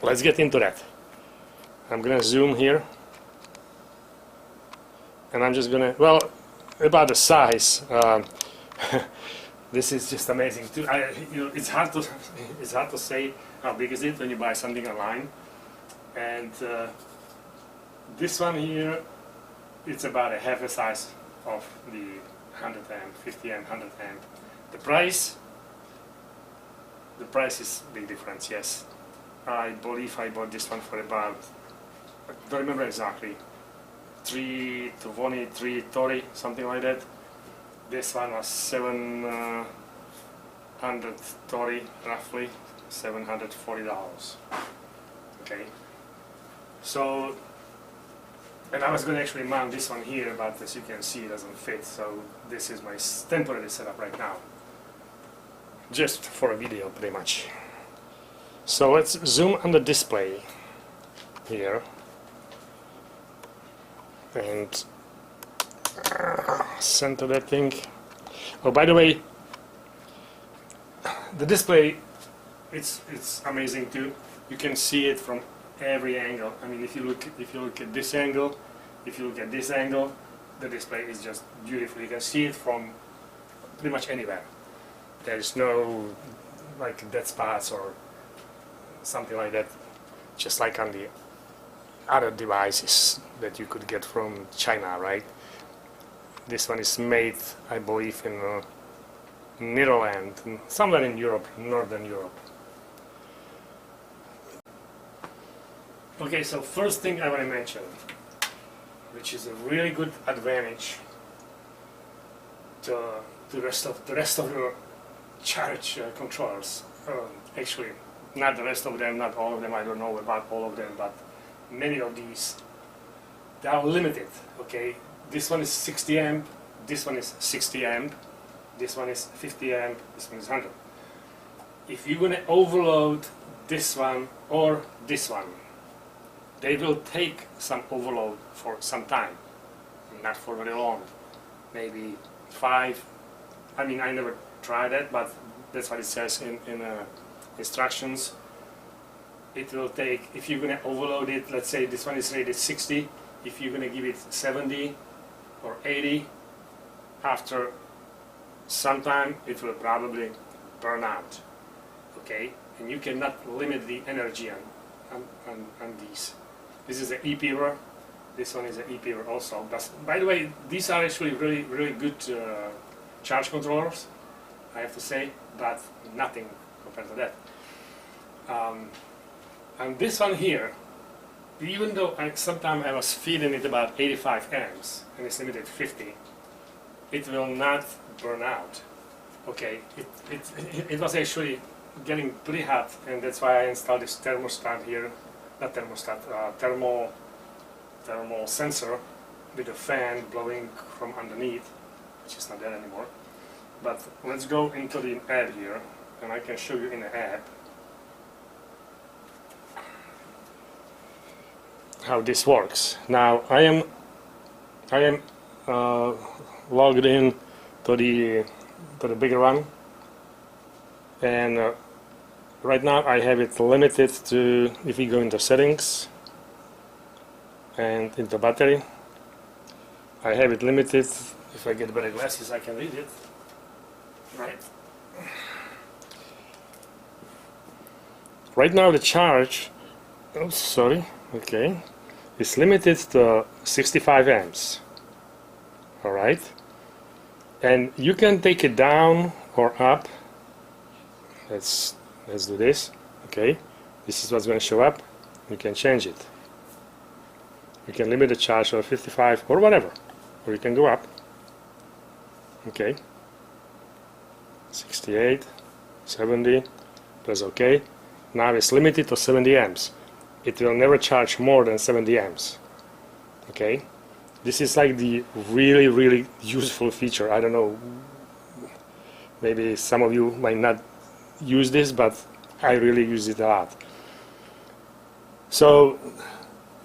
let's get into that. I'm gonna zoom here, and I'm just gonna, well, about the size. This is just amazing too. It's hard to say how big is it when you buy something online. And this one here, it's about a half the size of the 100 amp, 50 amp, 100 amp. The price is big difference. Yes, I believe I bought this one for about, I don't remember exactly, 320, 330, something like that. This one was 730, roughly $740. Okay, so, and I was going to actually mount this one here, but as you can see, it doesn't fit. So this is my temporary setup right now, just for a video, pretty much. So let's zoom on the display here and center that thing. Oh, by the way, the display, it's amazing too. You can see it from every angle. I mean, if you look at this angle, if you look at this angle, the display is just beautiful. You can see it from pretty much anywhere. There is no like dead spots or something like that, just like on the other devices that you could get from China, right? This one is made, I believe, in Netherlands, somewhere in Europe, Northern Europe. Okay, so first thing I want to mention, which is a really good advantage to the rest of the charge controllers. Actually, not the rest of them, not all of them. I don't know about all of them, but many of these, they are limited. Okay, this one is 60 amp, this one is 60 amp, this one is 50 amp, this one is 100. If you're gonna overload this one or this one, they will take some overload for some time, not for very long, maybe 5. I mean, I never tried that, but that's what it says in instructions. It will take, if you're going to overload it, let's say this one is rated 60, if you're going to give it 70 or 80, after some time it will probably burn out. Okay, and you cannot limit the energy on these. This is an e-peeler, this one is an e-peeler also. But, by the way, these are actually really good charge controllers, I have to say, but nothing compared to that. And this one here, even though sometimes I was feeding it about 85 amps and it's limited 50, it will not burn out. Okay, it was actually getting pretty hot, and that's why I installed this thermostat here, not thermostat, thermal sensor with a fan blowing from underneath, which is not there anymore. But let's go into the app here, and I can show you in the app how this works. Now I am logged in to the bigger one, and right now I have it limited to, if we go into settings and into battery, I have it limited. If I get better glasses I can read it. Right. Right now the charge, oh sorry, okay, is limited to 65 amps. Alright, and you can take it down or up. Let's do this. Okay, this is what's going to show up. You can change it. You can limit the charge to 55 or whatever, or you can go up. Okay, 68, 70, press OK. Now it's limited to 70 amps. It will never charge more than 70 amps. Okay, this is like the really useful feature. I don't know, maybe some of you might not use this, but I really use it a lot. So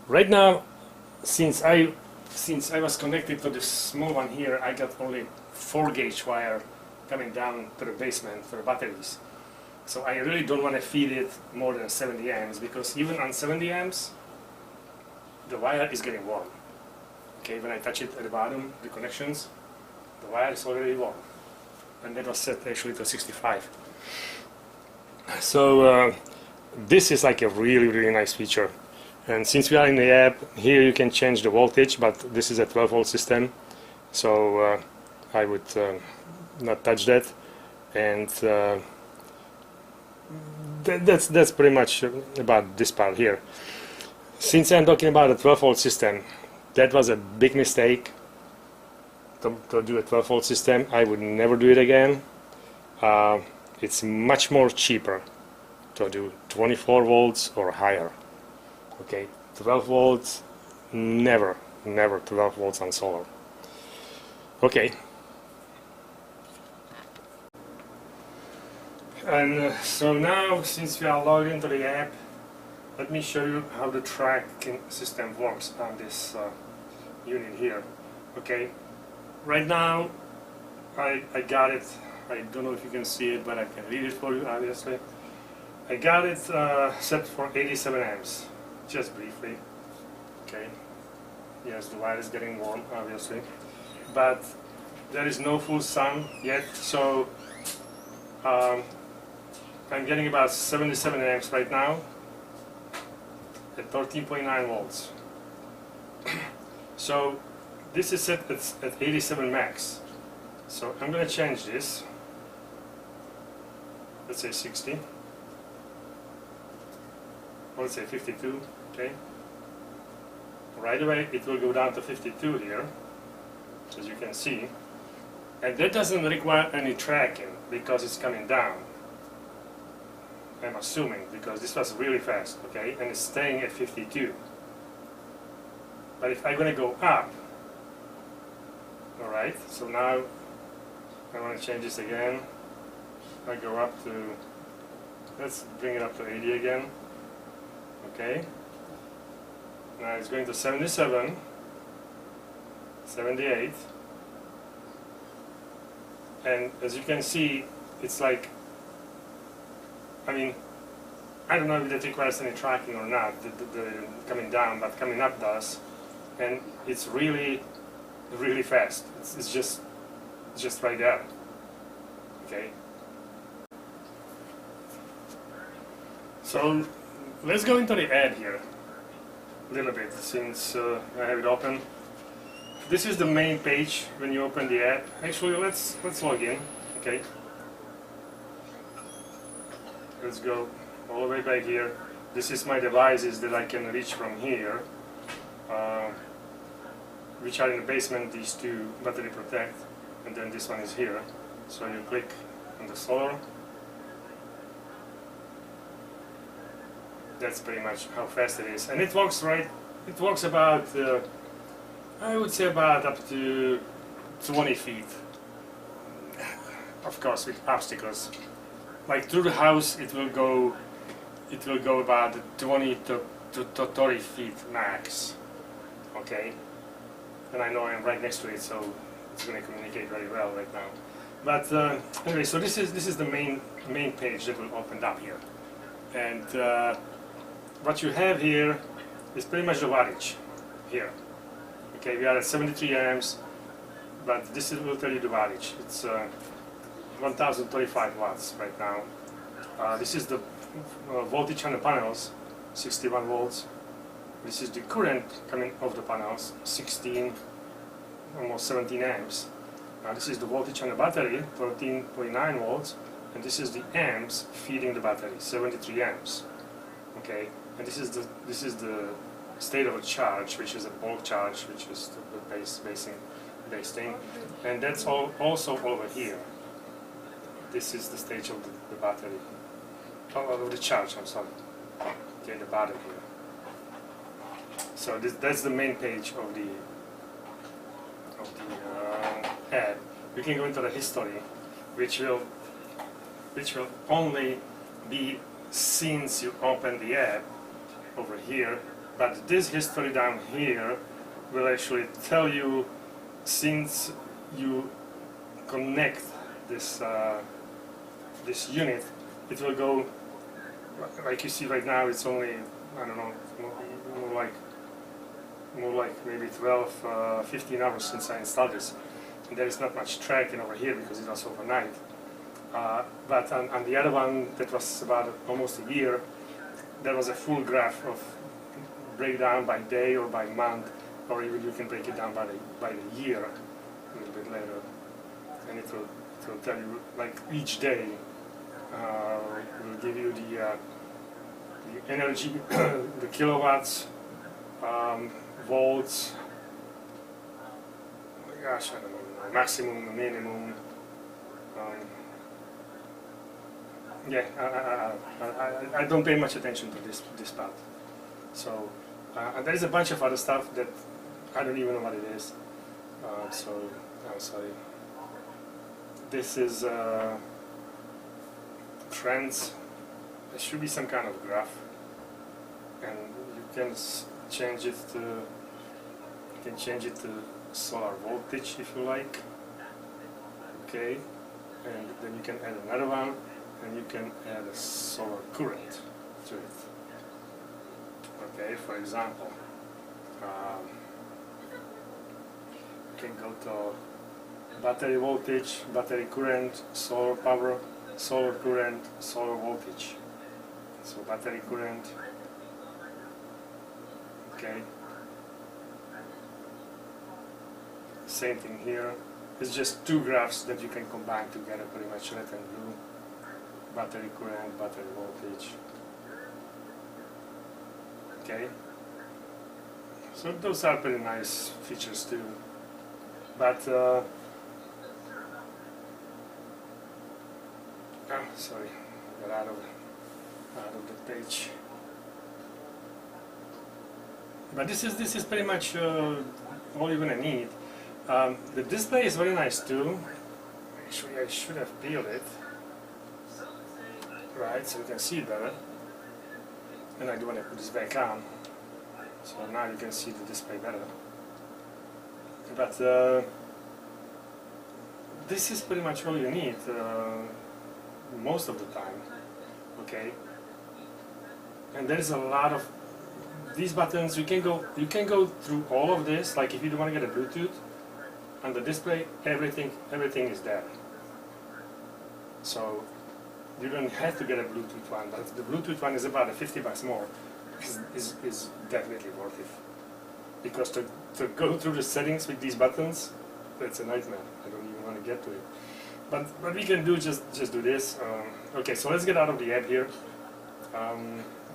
right now, since I was connected to this small one here, I got only 4-gauge wire coming down to the basement for the batteries. So I really don't want to feed it more than 70 amps, because even on 70 amps the wire is getting warm. Okay, when I touch it at the bottom, the connections, the wire is already warm, and that was set actually to 65. So this is like a really nice feature. And since we are in the app, here you can change the voltage, but this is a 12-volt system, so I would not touch that. And that's pretty much about this part here. Since I'm talking about a 12-volt system, that was a big mistake to do a 12-volt system. I would never do it again. It's much more cheaper to do 24 volts or higher. Okay, 12 volts, never 12 volts on solar. Okay. And so now, since we are logged into the app, let me show you how the tracking system works on this unit here. Okay, right now I got it. I don't know if you can see it, but I can read it for you, obviously. I got it set for 87 amps, just briefly. Okay, yes, the wire is getting warm, obviously, but there is no full sun yet, so I'm getting about 77 amps right now at 13.9 volts. So this is set at 87 max. So I'm going to change this. Let's say 60. Or let's say 52. Okay. Right away it will go down to 52 here, as you can see. And that doesn't require any tracking because it's coming down. I'm assuming, because this was really fast, okay, and it's staying at 52. But if I'm going to go up, alright, so now I want to change this again. I go up to, let's bring it up to 80 again, okay. Now it's going to 77, 78, and as you can see, it's like, I mean, I don't know if that requires any tracking or not, the coming down, but coming up does, and it's really fast. It's just right there. Okay. So let's go into the ad here a little bit, since I have it open. This is the main page when you open the app. Actually, let's log in. Okay. Let's go all the way back here. This is my devices that I can reach from here, which are in the basement, these two battery protect, and then this one is here. So you click on the solar. That's pretty much how fast it is, and it works it works about I would say about up to 20 feet, of course with obstacles. Like through the house it will go about 20 to 30 feet max. Okay, and I know I'm right next to it, so it's going to communicate very well right now. But anyway, so this is the main page that will open up here, and what you have here is pretty much the wattage here. Okay, we are at 73 amps, but this will tell you the wattage. It's 1035 watts right now. This is the voltage on the panels, 61 volts. This is the current coming off the panels, 16, almost 17 amps. This is the voltage on the battery, 13.9 volts, and this is the amps feeding the battery, 73 amps. Okay, and this is the state of a charge, which is a bulk charge, which is the base thing, and that's also over here. This is the stage of the battery, of the charge. I'm sorry. Okay, the bottom here. So that's the main page of the ad. You can go into the history, which will only be since you open the app over here. But this history down here will actually tell you since you connect this this unit it will go, like you see right now, it's only, I don't know, more like maybe 12, 15 hours since I installed this. And there is not much tracking over here because it was overnight. But on the other one, that was about almost a year, there was a full graph of breakdown by day or by month, or even you can break it down by the year a little bit later. And it will tell you, like, each day will give you the energy, the kilowatts, volts, oh my gosh, I don't know, maximum, minimum. Yeah, I don't pay much attention to this part. So, and there is a bunch of other stuff that I don't even know what it is. So, I'm sorry. This is trends. There should be some kind of graph, and you can change it to solar voltage if you like. Okay, and then you can add another one, and you can add a solar current to it. Okay, for example, you can go to battery voltage, battery current, solar power, solar current, solar voltage. So battery current, okay. Same thing here. It's just two graphs that you can combine together, pretty much red and blue. Battery current, battery voltage. Okay. So those are pretty nice features too. But sorry, got out of the page. But this is pretty much all you're gonna need. The display is very nice too. Actually, I should have peeled it, right, so you can see it better. And I do want to put this back on, so now you can see the display better. But this is pretty much all you need most of the time. Okay, and there is a lot of these buttons. You can go through all of this. Like if you want to get a Bluetooth on the display, everything is there. So you don't have to get a Bluetooth one, but the Bluetooth one is about $50 more. Is definitely worth it, because to go through the settings with these buttons, that's a nightmare. I don't even want to get to it. But what we can do, just do this. Okay, so let's get out of the app here.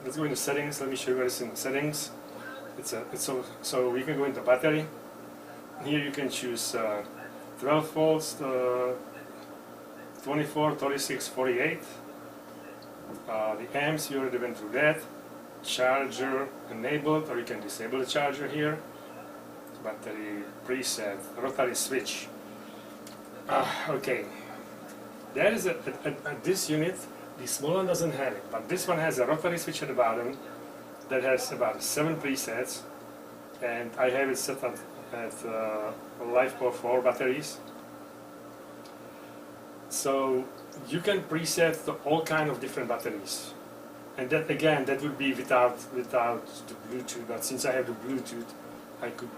Let's go into settings. Let me show you what is in the settings. So we can go into battery. Here you can choose 12 volts, 24, 36, 48. The amps, you already went through that. Charger enabled, or you can disable the charger here. Battery preset, rotary switch. Okay, there is at this unit, the small one doesn't have it, but this one has a rotary switch at the bottom that has about 7 presets, and I have it set at LiFePO4 batteries. So you can preset all kind of different batteries, and that again, that would be without the Bluetooth. But since I have the Bluetooth, I could.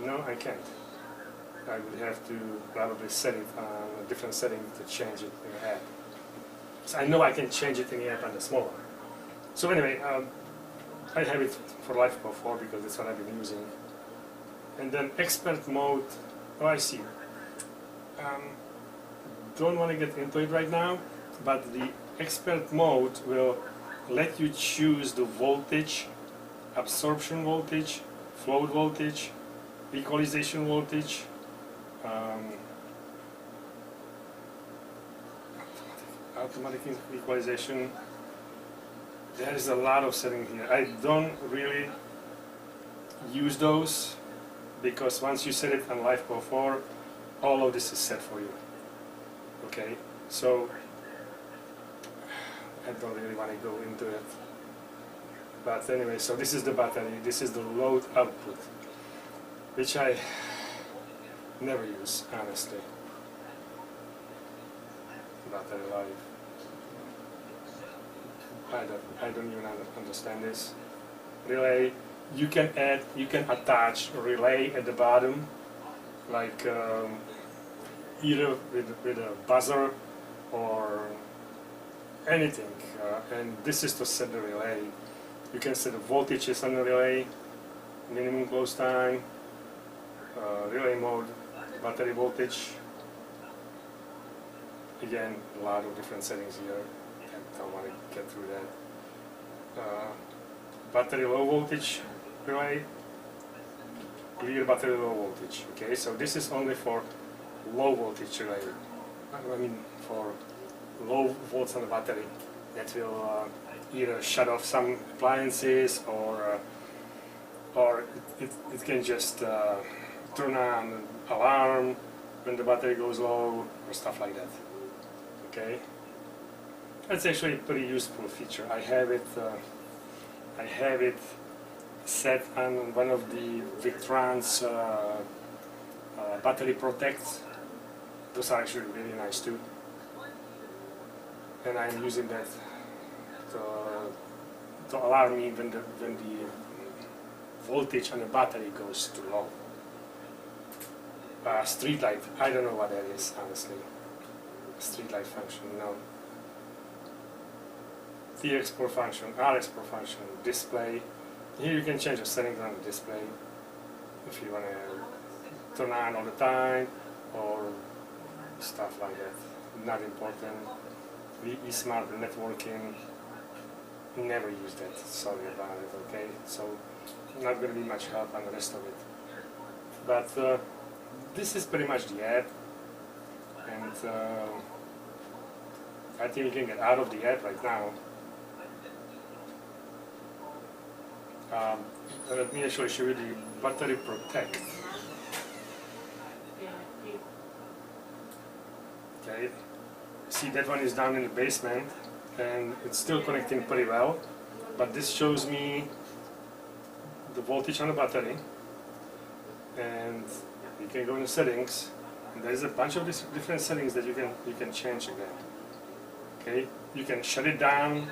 No, I can't. I would have to probably set it on a different setting to change it in the app. So I know I can change it in the app on the small one. So anyway, I have it for LiFePO4 because that's what I've been using. And then expert mode. Oh, I see. Don't want to get into it right now, but the expert mode will let you choose the voltage, absorption voltage, float voltage, equalization voltage, automatic equalization. There is a lot of settings here. I don't really use those because once you set it on LiFePO4, all of this is set for you. Okay, so I don't really want to go into it. But anyway, so this is the battery, this is the load output, which I never use, honestly. battery life. I don't even understand this. Relay, you can attach a relay at the bottom, like either with a buzzer or anything, and this is to set the relay. You can set the voltages on the relay, minimum close time, relay mode, battery voltage. Again, a lot of different settings here. I don't want to get through that. Battery low voltage relay, clear battery low voltage. Okay, so this is only for low voltage relay. I mean for low volts on the battery. That will either shut off some appliances or it can just turn on an alarm when the battery goes low or stuff like that. Okay, that's actually a pretty useful feature. I have it set on one of the Victron's battery protects. Those are actually really nice too, and I'm using that to alarm me when the voltage on the battery goes too low. Street light, I don't know what that is, honestly. Street light function, no. The export function, R export function, display. Here you can change the settings on the display if you want to turn on all the time or stuff like that. Not important. Smart networking, never use that. Sorry about it. Okay, so not going to be much help on the rest of it. But this is pretty much the app, and I think you can get out of the app right now. Let me actually show you the battery protect. Okay, see that one is down in the basement and it's still connecting pretty well, but this shows me the voltage on the battery, and you can go into settings and there's a bunch of different settings that you can change again. Okay, you can shut it down.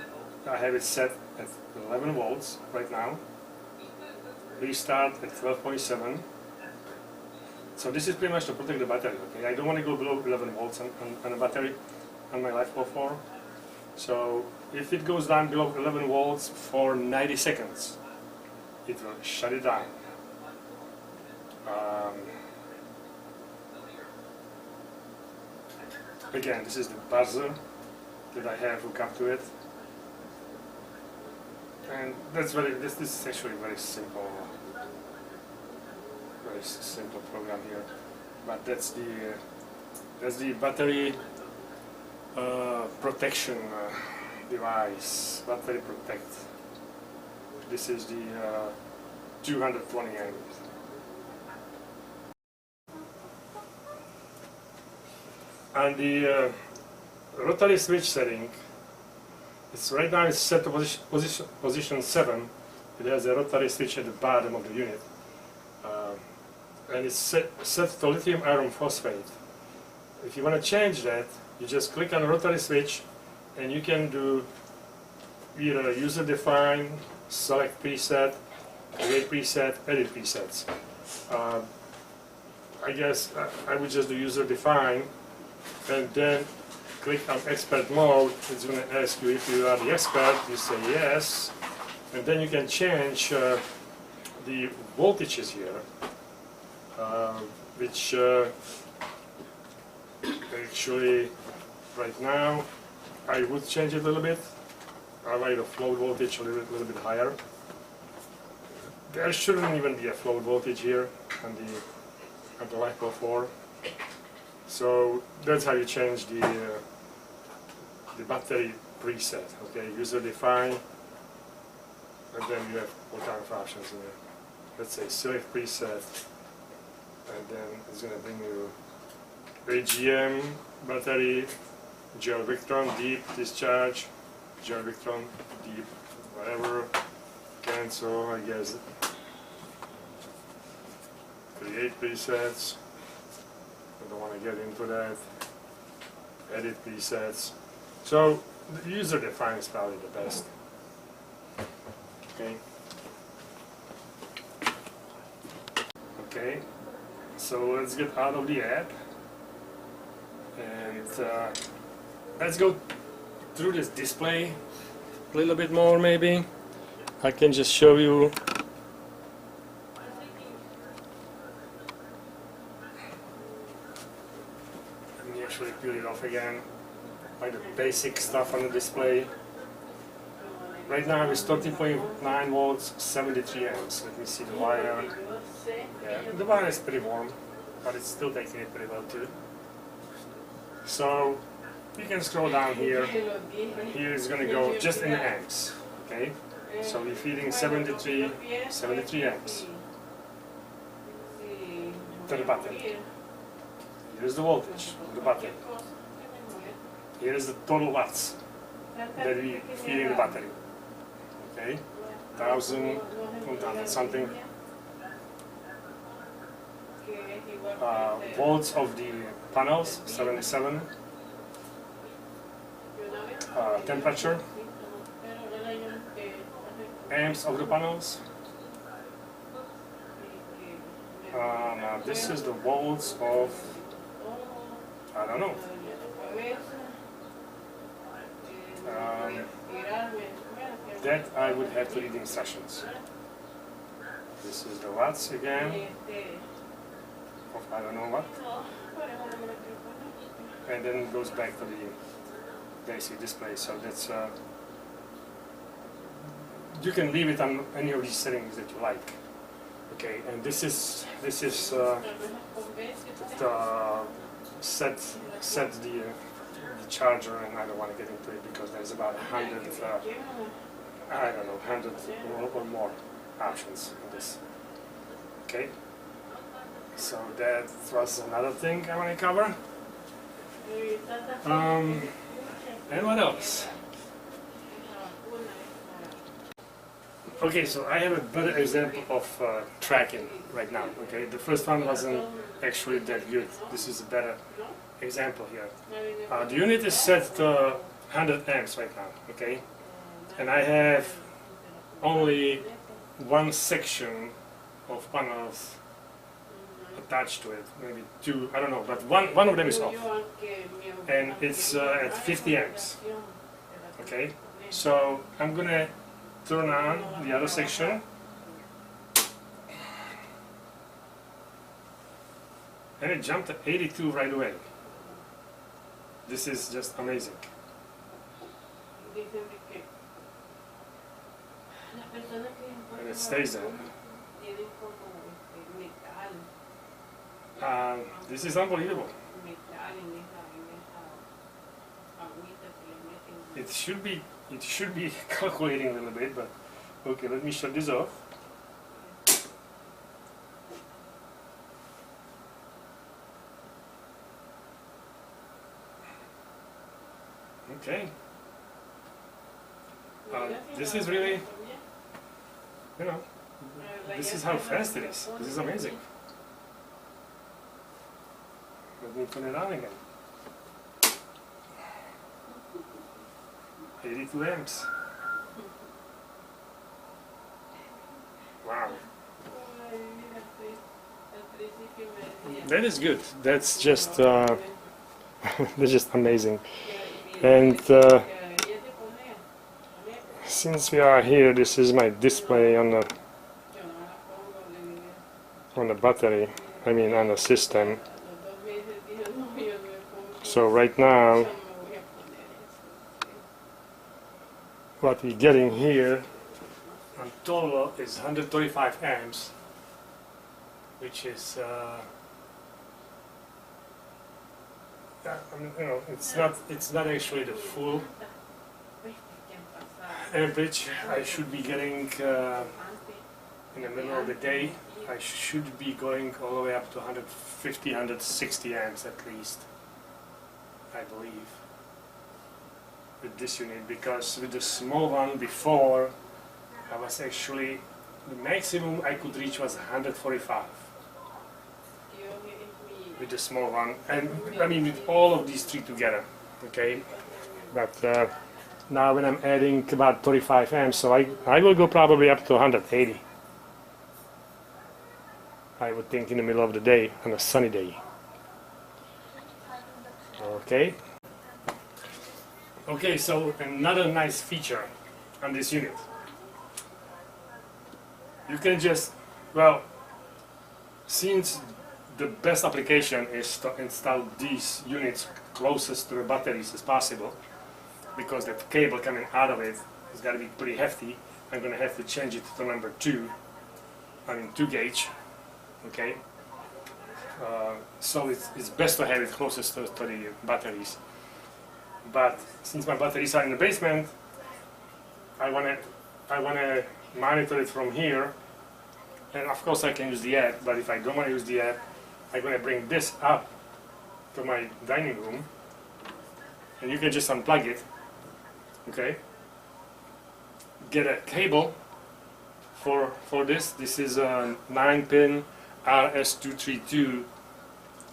I have it set at 11 volts right now. Restart at 12.7. So this is pretty much to protect the battery. Okay, I don't want to go below 11 volts on a battery on my LiFePro 4. So if it goes down below 11 volts for 90 seconds, it will shut it down. Again, this is the buzzer that I have hooked up to it, and that's this is actually very simple program here. But that's the battery protection device. Battery protect. This is the 220 amps. And the rotary switch setting, right now it's set to position 7. It has a rotary switch at the bottom of the unit, and it's set to lithium iron phosphate. If you want to change that, you just click on the rotary switch, and you can do either user define, select preset, create preset, edit presets. I guess I would just do user define, and then click on expert mode. It's going to ask you if you are the expert. You say yes, and then you can change the voltages here, which actually right now I would change it a little bit. I like the float voltage a little bit higher. There shouldn't even be a float voltage here on the LiFePro 4. So that's how you change the battery preset. Okay, user define, and then you have all kinds of options in there. Let's say select preset, and then it's going to bring you AGM battery, gel Victron deep discharge, gel Victron deep whatever, cancel, I guess. Create presets. I don't want to get into that. edit presets. So the user defined is probably the best. Okay. Okay. So let's get out of the app and let's go through this display a little bit more. Maybe I can just show you. Let me actually peel it off again. Like the basic stuff on the display. Right now it's 13.9 volts, 73 amps. Let me see the wire. Yeah, the wire is pretty warm, but it's still taking it pretty well too. So you can scroll down here, and here it's going to go just in amps. Okay, so we're feeding 73 amps to the battery. Here's the voltage of the battery. Here is the total watts that we feed in the battery. Okay, 1,100 something volts of the panels, 77. Temperature, amps of the panels. Now this is the volts of, I don't know. That I would have to read the instructions. This is the watts again, of I don't know what. And then it goes back to the basic display, so that's you can leave it on any of these settings that you like. Okay, and this is the set the charger, and I don't want to get into it because there's about 100 I don't know, 100 or more options in this. Okay, so that was another thing I want to cover. And what else? Okay, so I have a better example of tracking right now. Okay, the first one wasn't actually that good. This is a better example here. The unit is set to 100 amps right now. Okay, and I have only one section of panels attached to it, maybe two, I don't know, but one of them is off, and it's at 50 amps. Okay, so I'm gonna turn on the other section, and it jumped to 82 right away. This is just amazing. And it stays there. This is unbelievable. It should be calculating a little bit, but okay, let me shut this off. Okay. This is really, you know, this is how fast it is. This is amazing. Let me turn it on again. 82 amps. Wow. That is good. That's just that's just amazing. And since we are here, this is my display on the battery. I mean on the system. So right now, what we're getting here on total is 135 amps, which is you know, it's not actually the full amperage. I should be getting in the middle of the day. I should be going all the way up to 150, 160 amps at least, I believe, with this unit, because with the small one before, I was actually, the maximum I could reach was 145 with the small one, and I mean with all of these three together. Okay, but now when I'm adding about 35 amps, so I will go probably up to 180. I would think in the middle of the day on a sunny day. Okay. Okay, so another nice feature on this unit. You can just, well, since the best application is to install these units closest to the batteries as possible, because the cable coming out of it is got to be pretty hefty. I'm going to have to change it to number 2, I mean 2 gauge, okay? So it's best to have it closest to the batteries. But since my batteries are in the basement, I wanna monitor it from here, and of course I can use the app. But if I don't want to use the app, I'm gonna bring this up to my dining room, and you can just unplug it. Okay. Get a cable for this. This is a 9-pin RS232.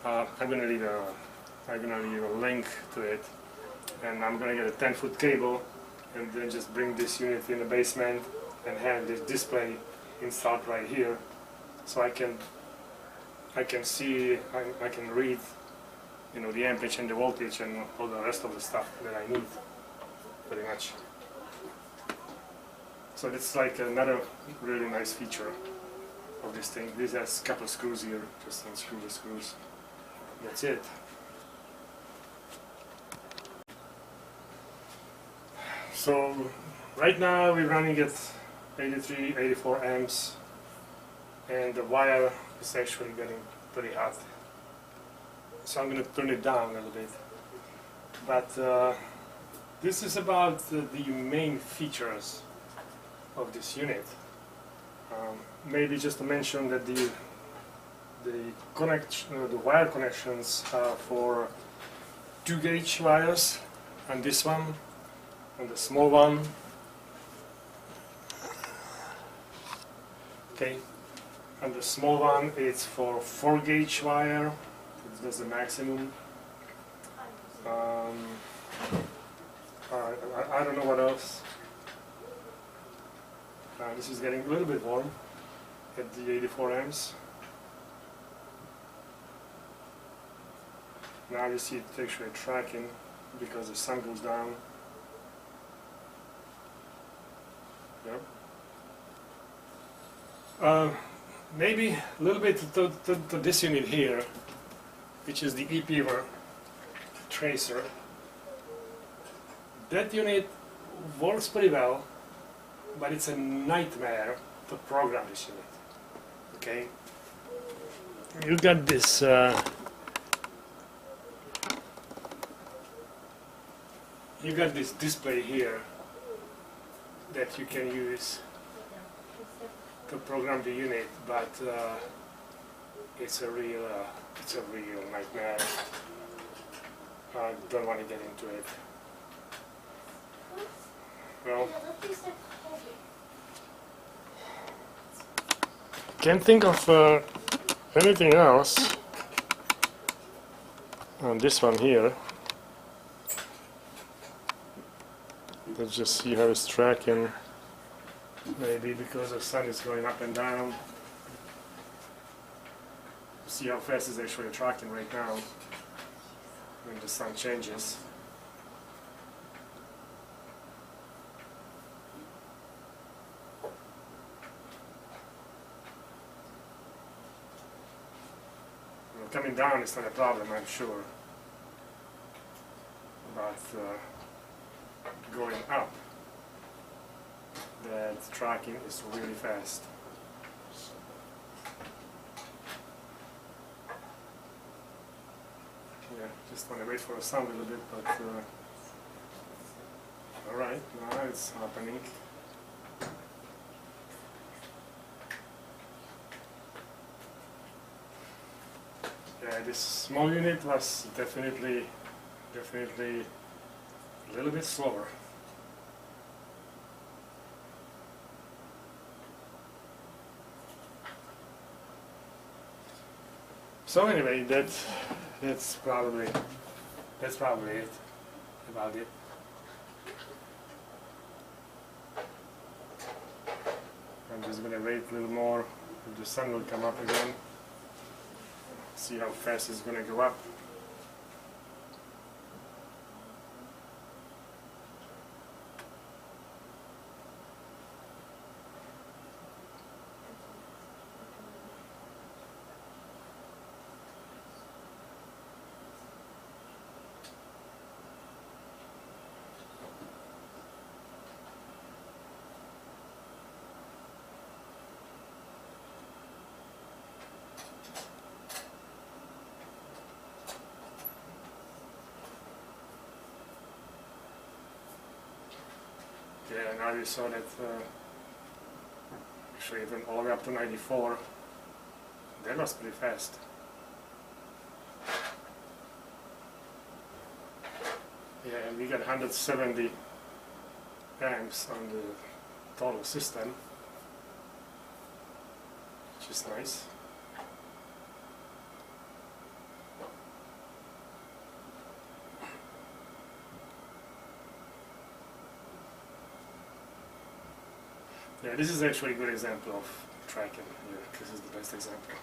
I'm gonna leave a link to it. And I'm going to get a 10-foot cable and then just bring this unit in the basement and have this display installed right here, so I can see, I can read, you know, the amperage and the voltage and all the rest of the stuff that I need, pretty much. So that's like another really nice feature of this thing. This has a couple of screws here, just unscrew the screws. That's it. So right now we're running at 83, 84 amps, and the wire is actually getting pretty hot. So I'm going to turn it down a little bit. But this is about the main features of this unit. Maybe just to mention that the wire connections are for 2 gauge wires on this one. And the small one, okay, and the small one is for 4 gauge wire. That's the maximum. I don't know what else. This is getting a little bit warm at the 84 amps. Now you see it's actually tracking because the sun goes down. Maybe a little bit to this unit here, which is the EPver tracer. That unit works pretty well, but it's a nightmare to program this unit. Okay, you got this. You got this display here that you can use to program the unit, but it's a real nightmare. I don't want to get into it. Well, can't think of anything else on this one here. Let's just see how it's tracking. Maybe because the sun is going up and down. See how fast it's actually tracking right now when the sun changes. Well, coming down is not a problem, I'm sure. But going up, that tracking is really fast. Yeah, just want to wait for the sun a little bit, but alright, now it's happening. Yeah, this small unit was definitely a little bit slower. So anyway, that's probably it. about it. I'm just gonna wait a little more if the sun will come up again. See how fast it's gonna go up. Yeah, now you saw that actually it went all the way up to 94. That was pretty fast. Yeah, and we got 170 amps on the total system, which is nice. Yeah, this is actually a good example of tracking here. This is the best example.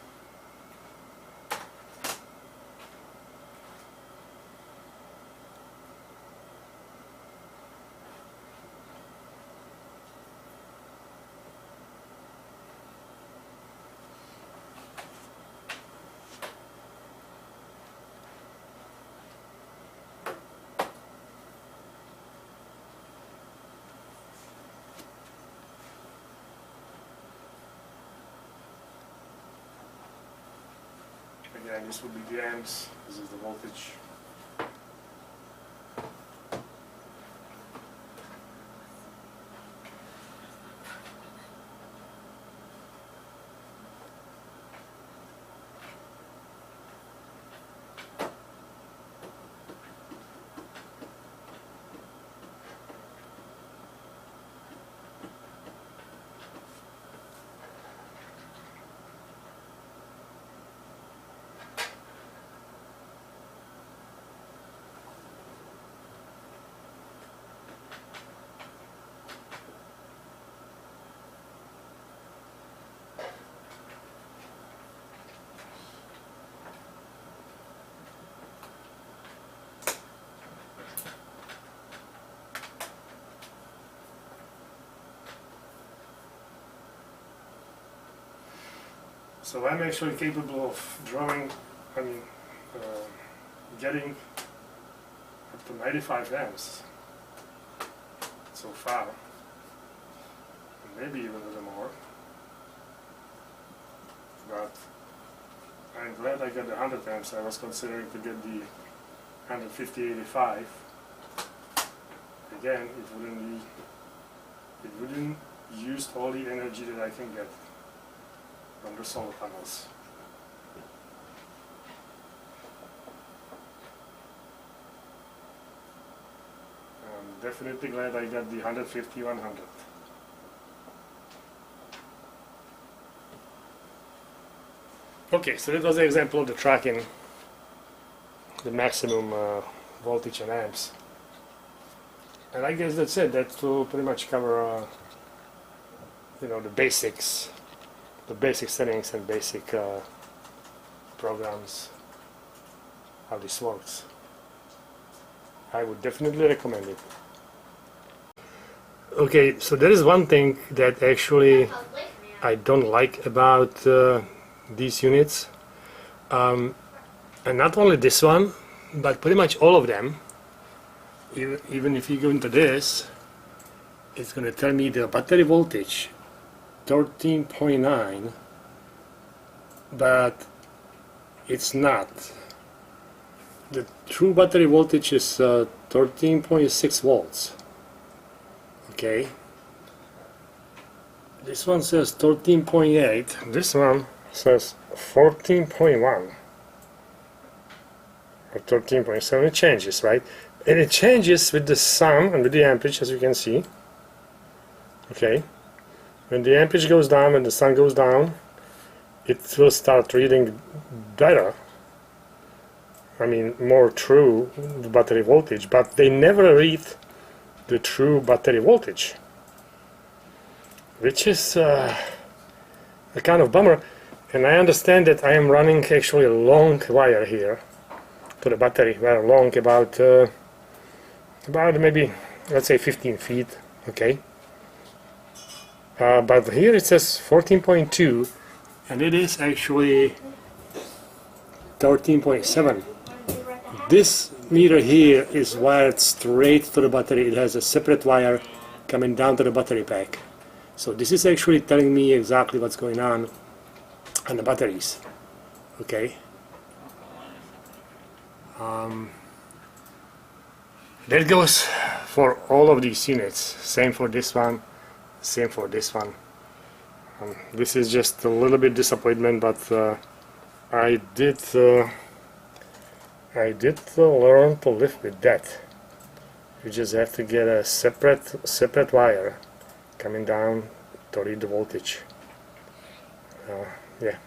Again, this would be the amps, this is the voltage. So I'm actually capable of drawing, getting up to 95 amps so far, maybe even a little more, but I'm glad I got the 100 amps. I was considering to get the 150-85. Again, it wouldn't use all the energy that I can get from the solar panels. I'm definitely glad I got the 150-100. Okay, so that was an example of the tracking, the maximum voltage and amps. And I guess that's it. That will pretty much cover, the basics. The basic settings and basic programs, how this works. I would definitely recommend it. Okay, so there is one thing that actually I don't like about these units, and not only this one, but pretty much all of them. Even if you go into this, it's going to tell me the battery voltage 13.9, but it's not. The true battery voltage is 13.6 volts. Okay, this one says 13.8, this one says 14.1 or 13.7. It changes, right? And it changes with the sun and with the amperage, as you can see. Okay, when the amperage goes down, when the sun goes down, it will start reading better. I mean, more true the battery voltage, but they never read the true battery voltage, which is a kind of bummer. And I understand that I am running actually a long wire here to the battery, very long, about maybe, let's say 15 feet, okay. But here it says 14.2, and it is actually 13.7. This meter here is wired straight to the battery. It has a separate wire coming down to the battery pack. So this is actually telling me exactly what's going on the batteries. Okay. That goes for all of these units. Same for this one. Same for this one. This is just a little bit disappointment, but I did learn to live with that. You just have to get a separate wire coming down to read the voltage. Yeah.